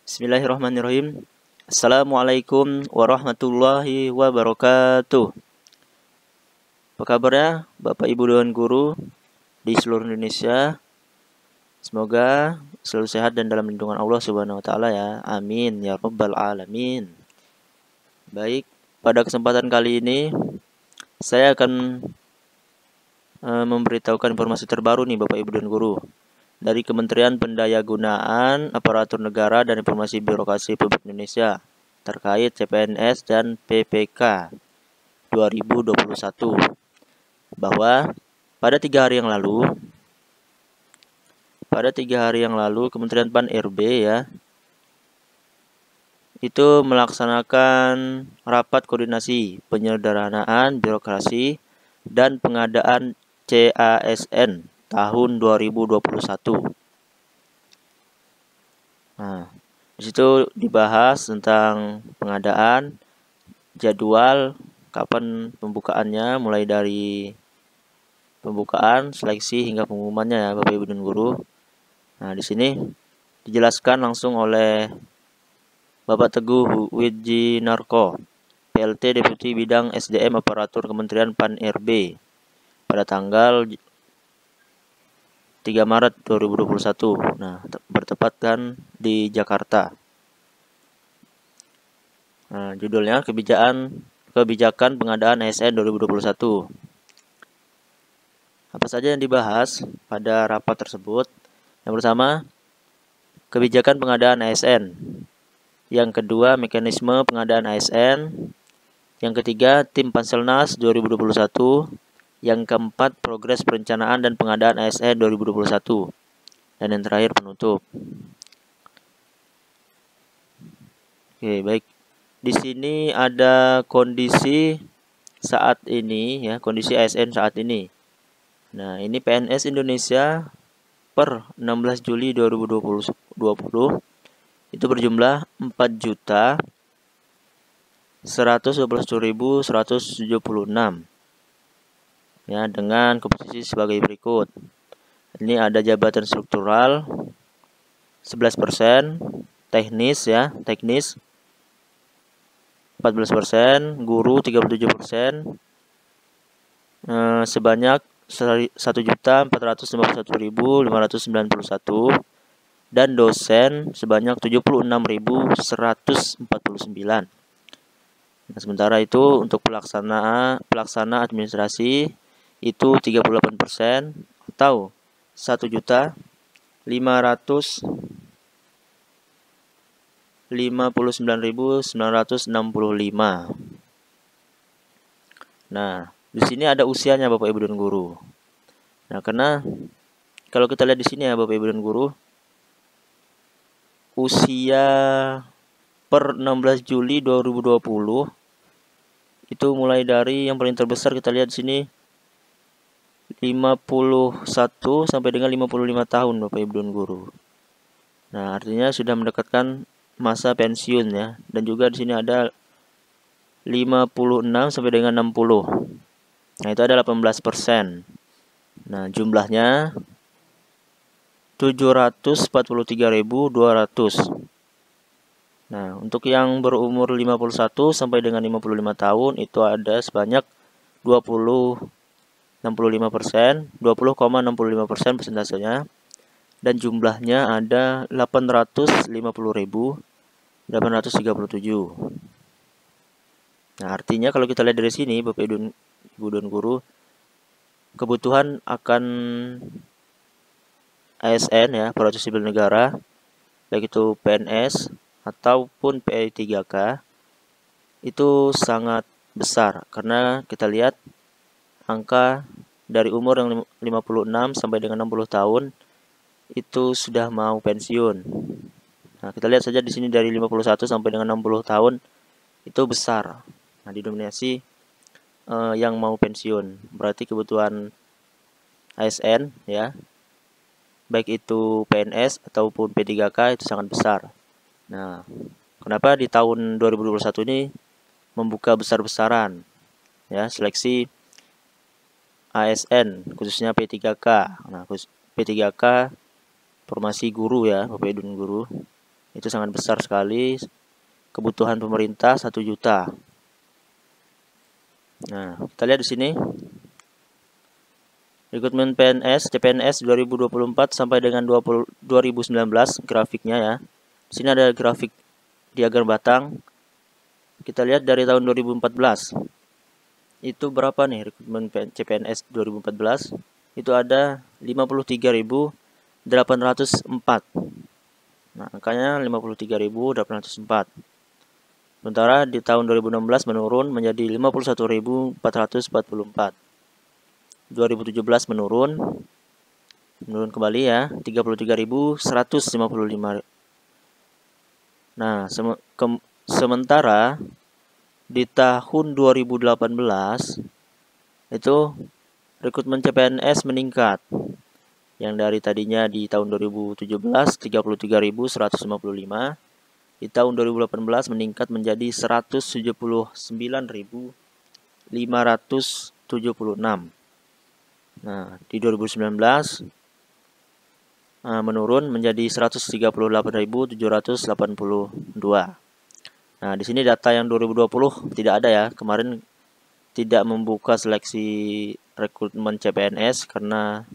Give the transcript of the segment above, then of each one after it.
Bismillahirrahmanirrahim. Assalamualaikum warahmatullahi wabarakatuh. Apa kabarnya Bapak Ibu dan Guru di seluruh Indonesia? Semoga selalu sehat dan dalam lindungan Allah Subhanahu wa taala ya. Amin ya rabbal alamin. Baik, pada kesempatan kali ini saya akan memberitahukan informasi terbaru nih Bapak Ibu dan Guru dari Kementerian Pendayagunaan Aparatur Negara dan Informasi Birokrasi Republik Indonesia terkait CPNS dan PPK 2021 bahwa pada 3 hari yang lalu Kementerian Pan-RB ya itu melaksanakan rapat koordinasi penyederhanaan birokrasi dan pengadaan CASN tahun 2021. Nah, di situ dibahas tentang pengadaan, jadwal, kapan pembukaannya, mulai dari pembukaan, seleksi hingga pengumumannya ya Bapak Ibu dan Guru. Nah, di sini dijelaskan langsung oleh Bapak Teguh Wijinarko, PLT Deputi Bidang SDM Aparatur Kementerian Pan-RB pada tanggal 3 Maret 2021. Nah, bertepatan di Jakarta. Nah, judulnya kebijakan pengadaan ASN 2021. Apa saja yang dibahas pada rapat tersebut? Yang pertama, kebijakan pengadaan ASN. Yang kedua, mekanisme pengadaan ASN. Yang ketiga, tim Panselnas 2021. Yang keempat, progres perencanaan dan pengadaan ASN 2021. Dan yang terakhir, penutup. Oke, baik. Di sini ada kondisi saat ini ya, kondisi ASN saat ini. Nah, ini PNS Indonesia per 16 Juli 2020 itu berjumlah 4.121.176 ya, dengan komposisi sebagai berikut. Ini ada jabatan struktural 11%, teknis 14%, guru 37%, sebanyak 1.451.591 dan dosen sebanyak 76.149. Nah, sementara itu untuk pelaksana administrasi itu 38% atau 1.559.965. Nah, di sini ada usianya Bapak Ibu dan Guru. Nah, karena kalau kita lihat di sini ya Bapak Ibu dan Guru, usia per 16 Juli 2020 itu mulai dari yang paling terbesar kita lihat di sini 51 sampai dengan 55 tahun Bapak Ibu dan Guru. Nah, artinya sudah mendekatkan masa pensiun ya. Dan juga di sini ada 56 sampai dengan 60. Nah, itu ada 18%. Nah, jumlahnya 743.200. Nah, untuk yang berumur 51 sampai dengan 55 tahun itu ada sebanyak 20,65% persentasenya, dan jumlahnya ada 850.837. Nah, artinya kalau kita lihat dari sini Bapak Ibu dan Guru, kebutuhan akan ASN ya, aparatur sipil negara, baik itu PNS ataupun P3K itu sangat besar, karena kita lihat angka dari umur yang 56 sampai dengan 60 tahun itu sudah mau pensiun. Nah, kita lihat saja di sini dari 51 sampai dengan 60 tahun itu besar. Nah, didominasi yang mau pensiun. Berarti kebutuhan ASN ya, baik itu PNS ataupun P3K itu sangat besar. Nah, kenapa di tahun 2021 ini membuka besar-besaran ya seleksi ASN khususnya P3K. Nah, P3K formasi guru ya, Bapak Ibu dan Guru. Itu sangat besar sekali. Kebutuhan pemerintah 1 juta. Nah, kita lihat di sini. Rekrutmen PNS, CPNS 2024 sampai dengan 2019 grafiknya ya. Di sini ada grafik diagram batang. Kita lihat dari tahun 2014. Itu berapa nih rekrutmen CPNS 2014? Itu ada 53.804. Nah, angkanya 53.804. Sementara di tahun 2016 menurun menjadi 51.444. 2017 menurun kembali ya, 33.155. Nah, sementara di tahun 2018 itu rekrutmen CPNS meningkat. Yang dari tadinya di tahun 2017 33.155, di tahun 2018 meningkat menjadi 179.576. Nah, di 2019 menurun menjadi 138.782. Nah, di sini data yang 2020 tidak ada ya. Kemarin tidak membuka seleksi rekrutmen CPNS karena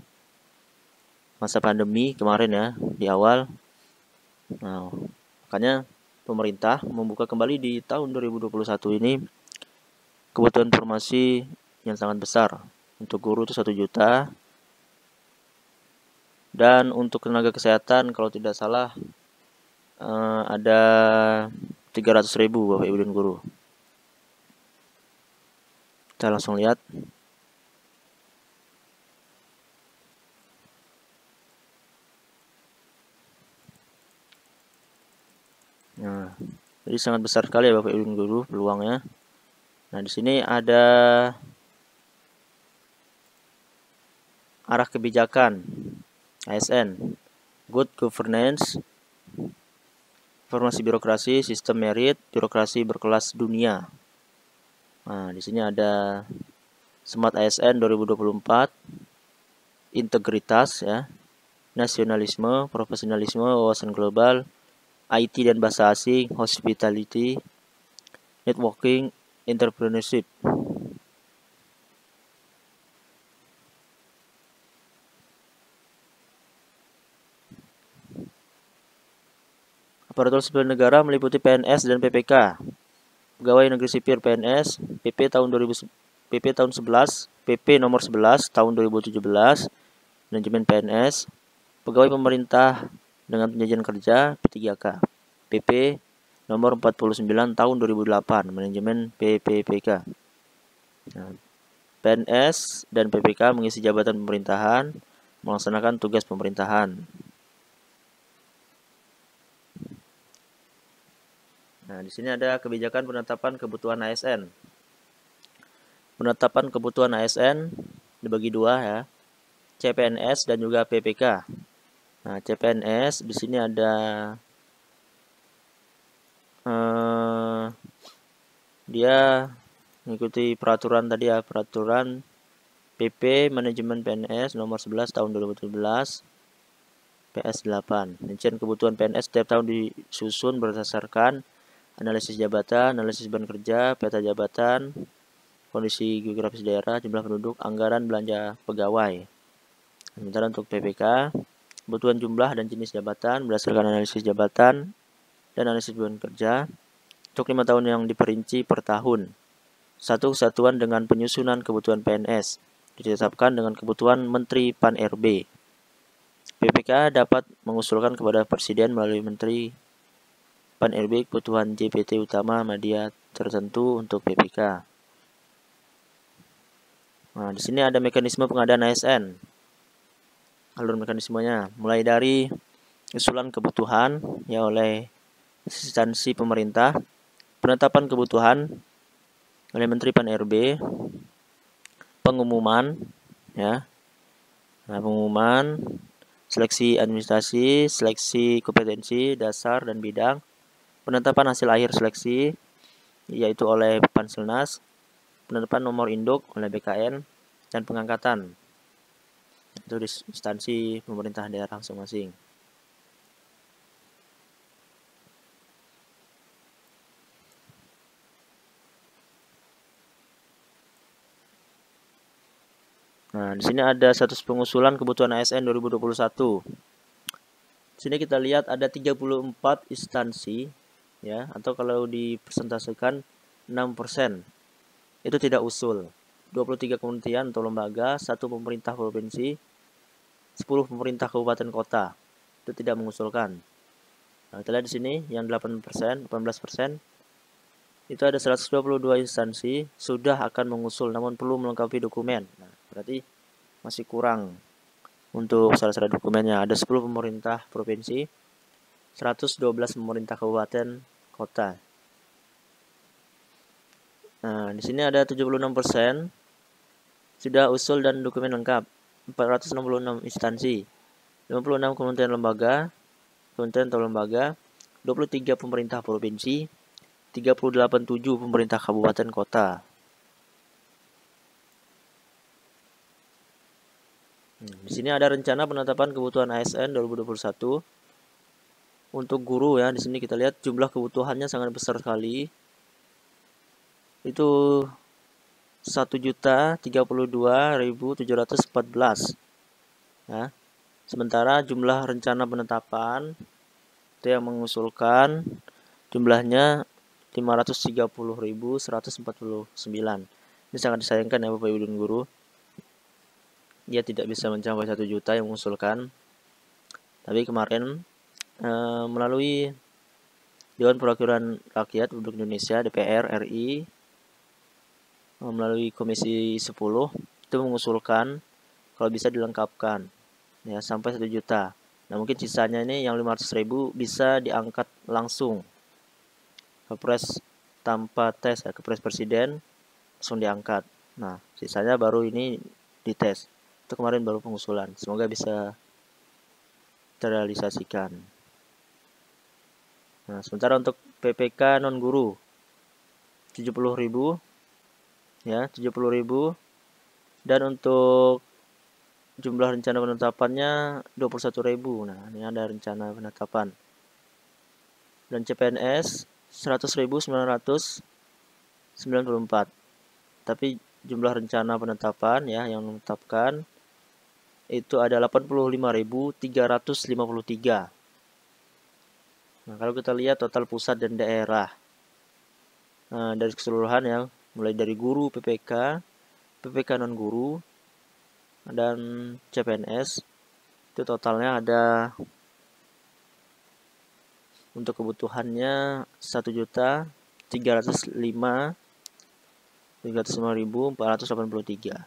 masa pandemi kemarin ya, di awal. Nah, makanya pemerintah membuka kembali di tahun 2021 ini kebutuhan informasi yang sangat besar. Untuk guru itu 1 juta. Dan untuk tenaga kesehatan kalau tidak salah ada 300.000 Bapak Ibu dan guru. Kita langsung lihat. Nah, jadi sangat besar sekali ya Bapak Ibu dan guru peluangnya. Nah, di sini ada arah kebijakan ASN, good governance, informasi birokrasi, sistem merit, birokrasi berkelas dunia. Nah, di sini ada Smart ASN 2024, integritas ya, nasionalisme, profesionalisme, wawasan global, IT dan bahasa asing, hospitality, networking, entrepreneurship. Aparatur sipil negara meliputi PNS dan PPK. Pegawai negeri sipil PNS, PP tahun 11, PP nomor 11 tahun 2017, manajemen PNS, pegawai pemerintah dengan penjajian kerja P3K, PP nomor 49 tahun 2008, manajemen PPPK. Nah, PNS dan PPK mengisi jabatan pemerintahan, melaksanakan tugas pemerintahan. Nah, di sini ada kebijakan penetapan kebutuhan ASN. Penetapan kebutuhan ASN dibagi dua ya, CPNS dan juga PPK. Nah, CPNS di sini ada dia mengikuti peraturan tadi ya, peraturan PP manajemen PNS nomor 11 tahun 2017 PS8. Rincian kebutuhan PNS setiap tahun disusun berdasarkan analisis jabatan, analisis beban kerja, peta jabatan, kondisi geografis daerah, jumlah penduduk, anggaran belanja pegawai. Sementara untuk PPK, kebutuhan jumlah dan jenis jabatan berdasarkan analisis jabatan dan analisis beban kerja untuk 5 tahun yang diperinci per tahun. Satu kesatuan dengan penyusunan kebutuhan PNS ditetapkan dengan kebutuhan Menteri Pan-RB. PPK dapat mengusulkan kepada Presiden melalui Menteri Pan-RB kebutuhan JPT utama media tertentu untuk PPK. Nah, di sini ada mekanisme pengadaan ASN. Alur mekanismenya mulai dari usulan kebutuhan ya oleh instansi pemerintah, penetapan kebutuhan oleh Menteri Pan-RB, pengumuman ya. Nah, pengumuman, seleksi administrasi, seleksi kompetensi dasar dan bidang, penetapan hasil akhir seleksi yaitu oleh Panselnas, penetapan nomor induk oleh BKN, dan pengangkatan itu di instansi pemerintah daerah masing-masing. Nah, di sini ada status pengusulan kebutuhan ASN 2021. Di sini kita lihat ada 34 instansi ya, atau kalau dipresentasikan 6% itu tidak usul. 23 kementerian atau lembaga, 1 pemerintah provinsi, 10 pemerintah kabupaten kota itu tidak mengusulkan. Nah, kita lihat di sini yang 18% itu ada 122 instansi sudah akan mengusul namun perlu melengkapi dokumen. Nah, berarti masih kurang untuk syarat-syarat dokumennya. Ada 10 pemerintah provinsi, 112 pemerintah kabupaten kota. Nah, di sini ada 76% sudah usul dan dokumen lengkap. 466 instansi, 56 kementerian atau lembaga, 23 pemerintah provinsi, 387 pemerintah kabupaten kota. Di sini ada rencana penetapan kebutuhan ASN 2021 untuk guru ya. Di sini kita lihat jumlah kebutuhannya sangat besar sekali. Itu 1.032.714 ya. Sementara jumlah rencana penetapan itu yang mengusulkan jumlahnya 530.149. Ini sangat disayangkan ya Bapak Ibu dan Guru. Dia tidak bisa mencapai 1 juta yang mengusulkan. Tapi kemarin melalui Dewan Perwakilan Rakyat Republik Indonesia DPR RI melalui Komisi 10 itu mengusulkan kalau bisa dilengkapkan ya sampai 1 juta. Nah, mungkin sisanya ini yang 500.000 bisa diangkat langsung Kepres tanpa tes ya, Kepres Presiden langsung diangkat. Nah, sisanya baru ini dites. Itu kemarin baru pengusulan. Semoga bisa terrealisasikan. Nah, sementara untuk PPK non guru 70.000 ya, 70.000 dan untuk jumlah rencana penetapannya 21.000. Nah, ini ada rencana penetapan. Dan CPNS 100.994. Tapi jumlah rencana penetapan ya yang menetapkan itu ada 85.353. Nah, kalau kita lihat total pusat dan daerah dari keseluruhan ya, mulai dari guru PPK, PPK non guru dan CPNS itu totalnya ada untuk kebutuhannya 1.305.483.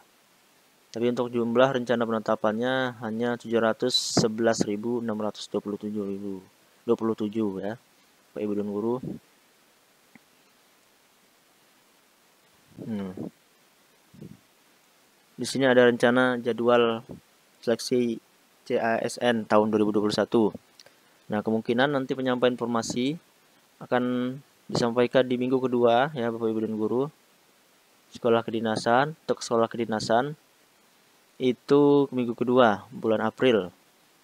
Tapi untuk jumlah rencana penetapannya hanya 711.627 ya, Pak Ibu dan Guru. Di sini ada rencana jadwal seleksi CASN tahun 2021. Nah, kemungkinan nanti penyampaian informasi akan disampaikan di minggu kedua ya Bapak Ibu dan Guru. Sekolah kedinasan, untuk sekolah kedinasan itu minggu kedua bulan April.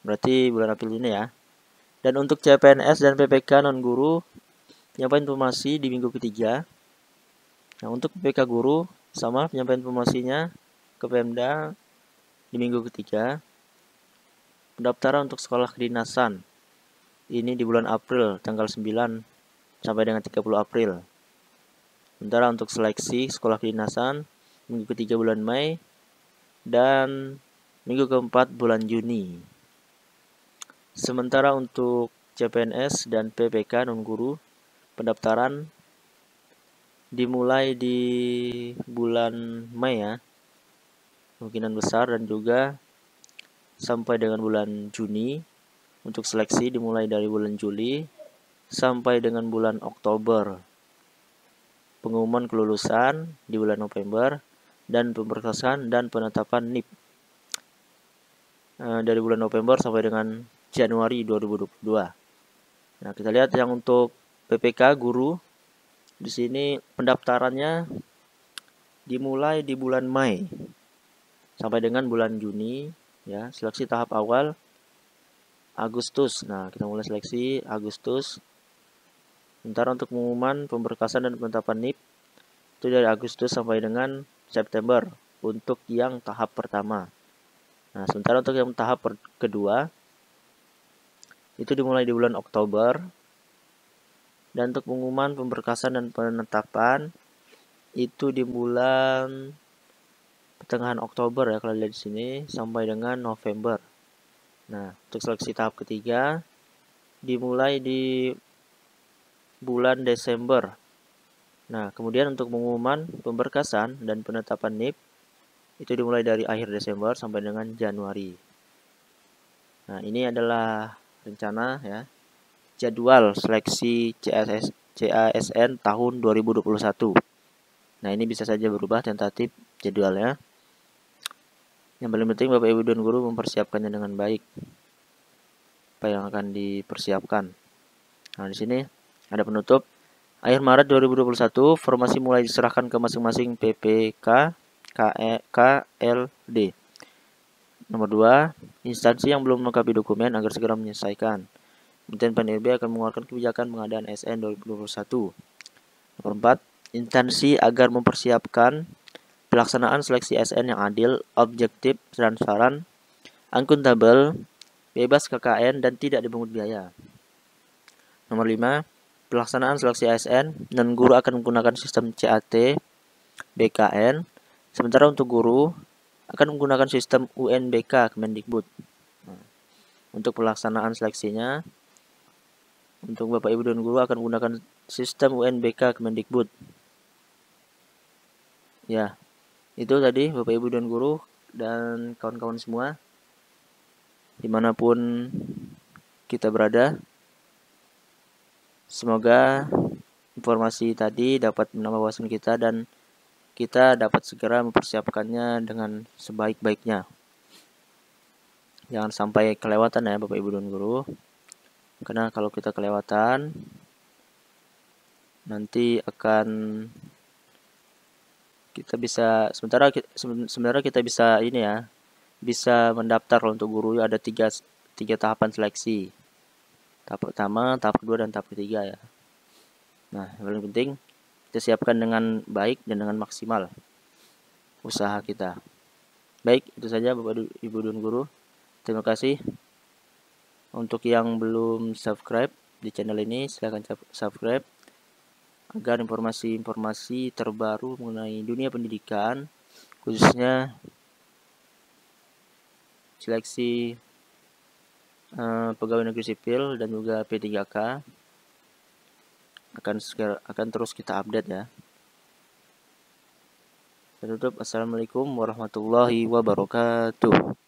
Berarti bulan April ini ya. Dan untuk CPNS dan PPK non guru penyampaian informasi di minggu ketiga. Nah, untuk PPK guru sama penyampaian informasinya ke Pemda di minggu ketiga. Pendaftaran untuk sekolah kedinasan ini di bulan April tanggal 9 sampai dengan 30 April. Sementara untuk seleksi sekolah kedinasan minggu ketiga bulan Mei dan minggu keempat bulan Juni. Sementara untuk CPNS dan PPK non guru pendaftaran dimulai di bulan Mei ya, kemungkinan besar, dan juga sampai dengan bulan Juni. Untuk seleksi dimulai dari bulan Juli sampai dengan bulan Oktober. Pengumuman kelulusan di bulan November dan pemberkasan dan penetapan NIP dari bulan November sampai dengan Januari 2022. Nah, kita lihat yang untuk PPK guru di sini pendaftarannya dimulai di bulan Mei sampai dengan bulan Juni ya. Seleksi tahap awal Agustus. Nah, kita mulai seleksi Agustus. Sementara untuk pengumuman pemberkasan dan penetapan NIP itu dari Agustus sampai dengan September. untuk yang tahap pertama. Nah, sementara untuk yang tahap kedua itu dimulai di bulan Oktober, dan untuk pengumuman pemberkasan dan penetapan itu di bulan pertengahan Oktober ya kalau lihat di sini, sampai dengan November. Nah, untuk seleksi tahap ketiga dimulai di bulan Desember. Nah, kemudian untuk pengumuman pemberkasan dan penetapan NIP itu dimulai dari akhir Desember sampai dengan Januari. Nah, ini adalah rencana ya, jadwal seleksi CASN tahun 2021. Nah, ini bisa saja berubah tentatif jadwalnya. Yang paling penting Bapak Ibu dan Guru mempersiapkannya dengan baik. Apa yang akan dipersiapkan. Nah, di sini ada penutup. Akhir Maret 2021, formasi mulai diserahkan ke masing-masing PPK, KLD. Nomor 2, instansi yang belum melengkapi dokumen agar segera menyelesaikan. Kementerian PAN-RB akan mengeluarkan kebijakan pengadaan SN 2021. Nomor 4, instansi agar mempersiapkan pelaksanaan seleksi SN yang adil, objektif, transparan, akuntabel, bebas KKN, dan tidak dipungut biaya. Nomor 5, pelaksanaan seleksi ASN dan guru akan menggunakan sistem CAT BKN, sementara untuk guru akan menggunakan sistem UNBK Kemendikbud. Nah, untuk pelaksanaan seleksinya, untuk Bapak Ibu dan guru akan menggunakan sistem UNBK Kemendikbud. Ya, itu tadi Bapak Ibu dan guru dan kawan-kawan semua, dimanapun kita berada. Semoga informasi tadi dapat menambah wawasan kita dan kita dapat segera mempersiapkannya dengan sebaik-baiknya. Jangan sampai kelewatan ya Bapak Ibu dan Guru. Karena kalau kita kelewatan, nanti akan kita bisa sebenarnya kita bisa ini ya, bisa mendaftar untuk guru. Ada tiga tahapan seleksi. Tahap pertama, tahap kedua, dan tahap ketiga ya. Nah, yang paling penting kita siapkan dengan baik dan dengan maksimal usaha kita. Baik, itu saja Bapak Ibu dan Guru. Terima kasih. Untuk yang belum subscribe di channel ini, silahkan subscribe agar informasi-informasi terbaru mengenai dunia pendidikan, khususnya seleksi pegawai negeri sipil dan juga P3K akan terus kita update ya. Saya tutup. Assalamualaikum warahmatullahi wabarakatuh.